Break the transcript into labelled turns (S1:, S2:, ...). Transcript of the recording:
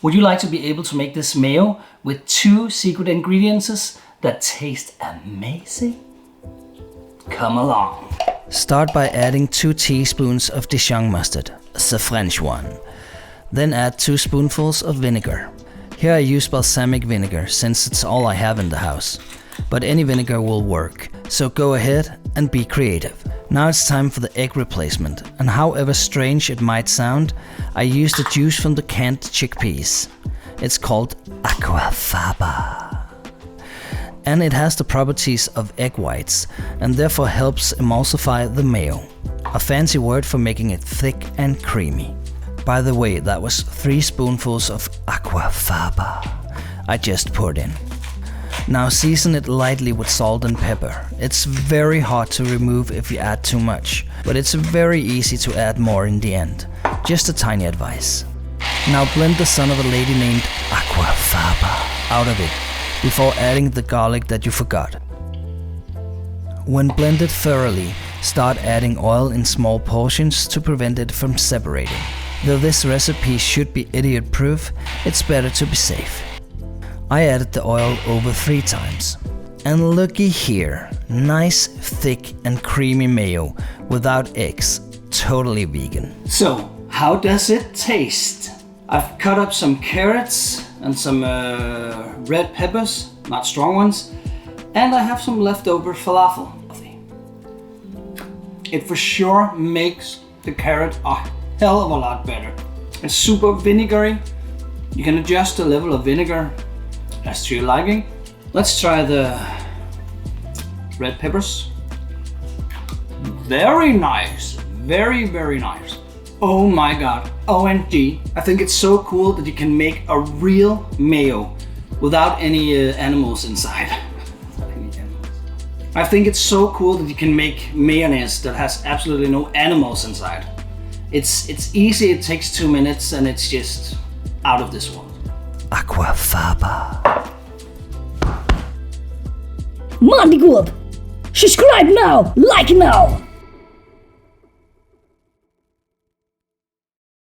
S1: Would you like to be able to make this mayo with 2 secret ingredients that taste amazing? Come along. Start by adding 2 teaspoons of Dijon mustard, the French one. Then add 2 spoonfuls of vinegar. Here I use balsamic vinegar since it's all I have in the house. But any vinegar will work, so go ahead and be creative. Now it's time for the egg replacement, and however strange it might sound, I use the juice from the canned chickpeas. It's called Auuafaba. And it has the properties of egg whites, and therefore helps emulsify the mayo. A fancy word for making it thick and creamy. By the way, that was 3 spoonfuls of Auuafaba I just poured in. Now season it lightly with salt and pepper. It's very hard to remove if you add too much, but it's very easy to add more in the end. Just a tiny advice. Now blend the son of a lady named Auuafaba out of it before adding the garlic that you forgot. When blended thoroughly, start adding oil in small portions to prevent it from separating. Though this recipe should be idiot-proof, it's better to be safe. I added the oil over 3 times. And looky here, nice, thick and creamy mayo without eggs, totally vegan. So, how does it taste? I've cut up some carrots and some red peppers, not strong ones, and I have some leftover falafel. It for sure makes the carrot a hell of a lot better. It's super vinegary. You can adjust the level of vinegar as to your liking. Let's try the red peppers. Very nice, very nice. Oh my god, OMG. I think it's so cool that you can make a real mayo without any animals inside. I think it's so cool that you can make mayonnaise that has absolutely no animals inside. It's easy, it takes 2 minutes, and it's just out of this world. Auuafaba.
S2: Mandy Group. Subscribe now, like now.